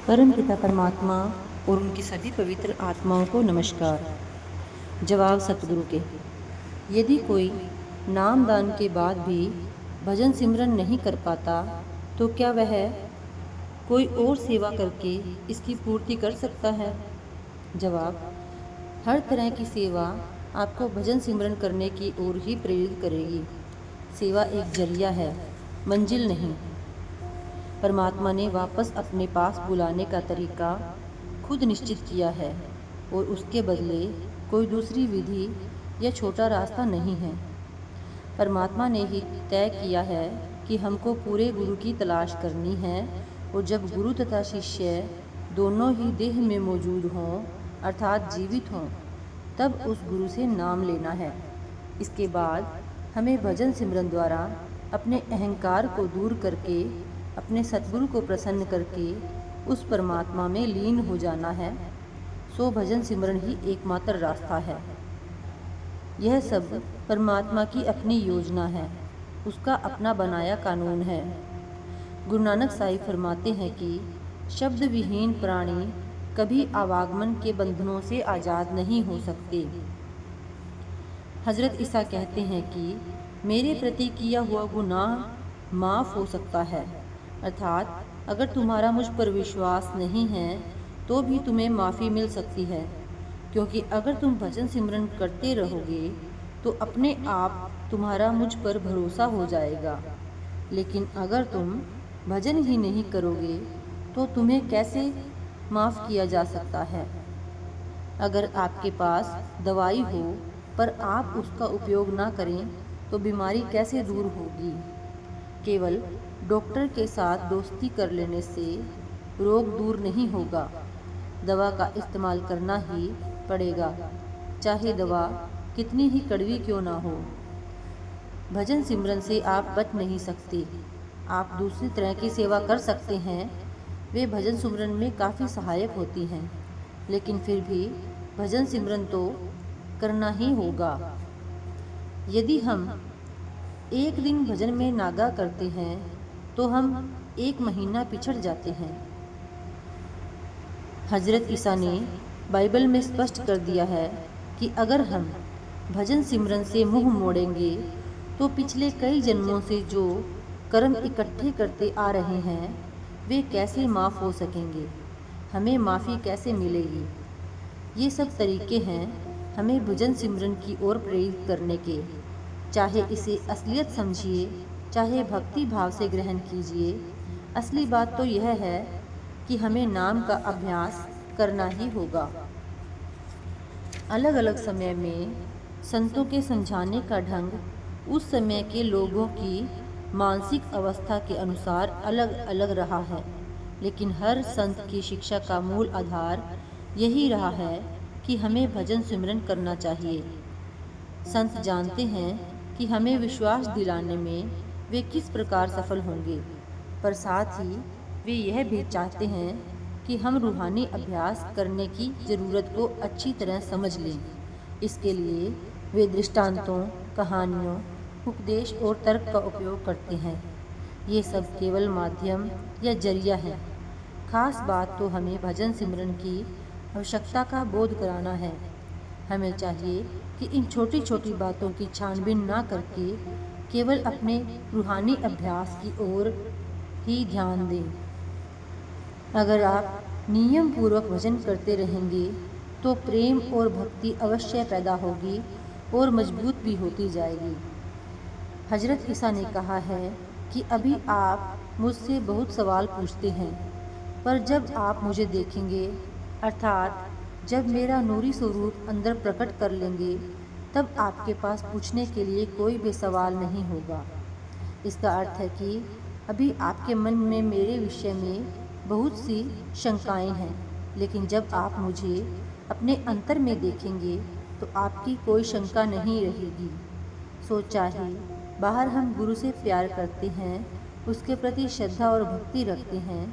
परम पिता परमात्मा और उनकी सभी पवित्र आत्माओं को नमस्कार। जवाब सतगुरु के। यदि कोई नामदान के बाद भी भजन सिमरन नहीं कर पाता तो क्या वह कोई और सेवा करके इसकी पूर्ति कर सकता है? जवाब, हर तरह की सेवा आपको भजन सिमरन करने की ओर ही प्रेरित करेगी। सेवा एक जरिया है, मंजिल नहीं। परमात्मा ने वापस अपने पास बुलाने का तरीका खुद निश्चित किया है और उसके बदले कोई दूसरी विधि या छोटा रास्ता नहीं है। परमात्मा ने ही तय किया है कि हमको पूरे गुरु की तलाश करनी है, और जब गुरु तथा शिष्य दोनों ही देह में मौजूद हों अर्थात जीवित हों, तब उस गुरु से नाम लेना है। इसके बाद हमें भजन सिमरन द्वारा अपने अहंकार को दूर करके अपने सतगुरु को प्रसन्न करके उस परमात्मा में लीन हो जाना है। सो भजन सिमरन ही एकमात्र रास्ता है। यह सब परमात्मा की अपनी योजना है, उसका अपना बनाया कानून है। गुरु नानक साहिब फरमाते हैं कि शब्द विहीन प्राणी कभी आवागमन के बंधनों से आज़ाद नहीं हो सकते। हजरत ईसा कहते हैं कि मेरे प्रति किया हुआ गुनाह माफ़ हो सकता है, अर्थात अगर तुम्हारा मुझ पर विश्वास नहीं है तो भी तुम्हें माफ़ी मिल सकती है, क्योंकि अगर तुम भजन सिमरन करते रहोगे तो अपने आप तुम्हारा मुझ पर भरोसा हो जाएगा। लेकिन अगर तुम भजन ही नहीं करोगे तो तुम्हें कैसे माफ़ किया जा सकता है? अगर आपके पास दवाई हो पर आप उसका उपयोग ना करें तो बीमारी कैसे दूर होगी? केवल डॉक्टर के साथ दोस्ती कर लेने से रोग दूर नहीं होगा। दवा का इस्तेमाल करना ही पड़ेगा, चाहे दवा कितनी ही कड़वी क्यों ना हो। भजन सिमरन से आप बच नहीं सकते। आप दूसरी तरह की सेवा कर सकते हैं, वे भजन सिमरन में काफ़ी सहायक होती हैं, लेकिन फिर भी भजन सिमरन तो करना ही होगा। यदि हम एक दिन भजन में नागा करते हैं तो हम एक महीना पिछड़ जाते हैं। हजरत ईसा ने बाइबल में स्पष्ट कर दिया है कि अगर हम भजन सिमरन से मुंह मोड़ेंगे तो पिछले कई जन्मों से जो कर्म इकट्ठे करते आ रहे हैं वे कैसे माफ़ हो सकेंगे, हमें माफ़ी कैसे मिलेगी? ये सब तरीके हैं हमें भजन सिमरन की ओर प्रेरित करने के। चाहे इसे असलियत समझिए, चाहे भक्ति भाव से ग्रहण कीजिए, असली बात तो यह है कि हमें नाम का अभ्यास करना ही होगा। अलग अलग समय में संतों के समझाने का ढंग उस समय के लोगों की मानसिक अवस्था के अनुसार अलग अलग रहा है, लेकिन हर संत की शिक्षा का मूल आधार यही रहा है कि हमें भजन सिमरन करना चाहिए। संत जानते हैं कि हमें विश्वास दिलाने में वे किस प्रकार सफल होंगे, पर साथ ही वे यह भी चाहते हैं कि हम रूहानी अभ्यास करने की ज़रूरत को अच्छी तरह समझ लें। इसके लिए वे दृष्टांतों, कहानियों, उपदेश और तर्क का उपयोग करते हैं। ये सब केवल माध्यम या जरिया है। खास बात तो हमें भजन सिमरन की आवश्यकता का बोध कराना है। हमें चाहिए कि इन छोटी छोटी बातों की छानबीन ना करके केवल अपने रूहानी अभ्यास की ओर ही ध्यान दें। अगर आप नियम पूर्वक भजन करते रहेंगे तो प्रेम और भक्ति अवश्य पैदा होगी और मजबूत भी होती जाएगी। हजरत ईसा ने कहा है कि अभी आप मुझसे बहुत सवाल पूछते हैं, पर जब आप मुझे देखेंगे अर्थात जब मेरा नूरी स्वरूप अंदर प्रकट कर लेंगे, तब आपके पास पूछने के लिए कोई भी सवाल नहीं होगा। इसका अर्थ है कि अभी आपके मन में मेरे विषय में बहुत सी शंकाएं हैं, लेकिन जब आप मुझे अपने अंतर में देखेंगे तो आपकी कोई शंका नहीं रहेगी। सो चाहे बाहर हम गुरु से प्यार करते हैं, उसके प्रति श्रद्धा और भक्ति रखते हैं,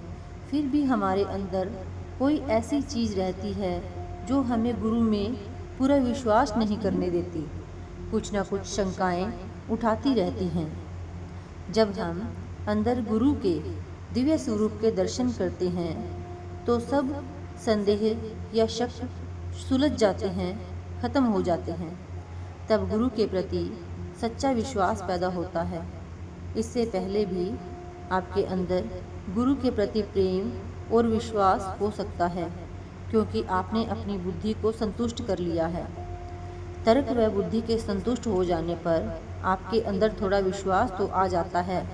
फिर भी हमारे अंदर कोई ऐसी चीज़ रहती है जो हमें गुरु में पूरा विश्वास नहीं करने देती। कुछ न कुछ शंकाएं उठाती रहती हैं। जब हम अंदर गुरु के दिव्य स्वरूप के दर्शन करते हैं तो सब संदेह या शक सुलझ जाते हैं, खत्म हो जाते हैं। तब गुरु के प्रति सच्चा विश्वास पैदा होता है। इससे पहले भी आपके अंदर गुरु के प्रति प्रेम और विश्वास हो सकता है, क्योंकि आपने अपनी बुद्धि को संतुष्ट कर लिया है। तर्क व बुद्धि के संतुष्ट हो जाने पर आपके अंदर थोड़ा विश्वास तो आ जाता है,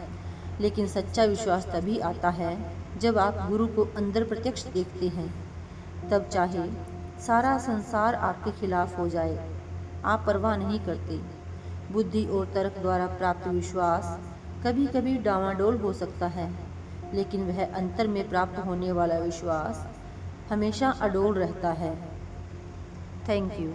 लेकिन सच्चा विश्वास तभी आता है जब आप गुरु को अंदर प्रत्यक्ष देखते हैं। तब चाहे सारा संसार आपके खिलाफ हो जाए, आप परवाह नहीं करते। बुद्धि और तर्क द्वारा प्राप्त विश्वास कभी कभी डामाडोल हो सकता है, लेकिन वह अंतर में प्राप्त होने वाला विश्वास हमेशा अडोल रहता है। Thank you.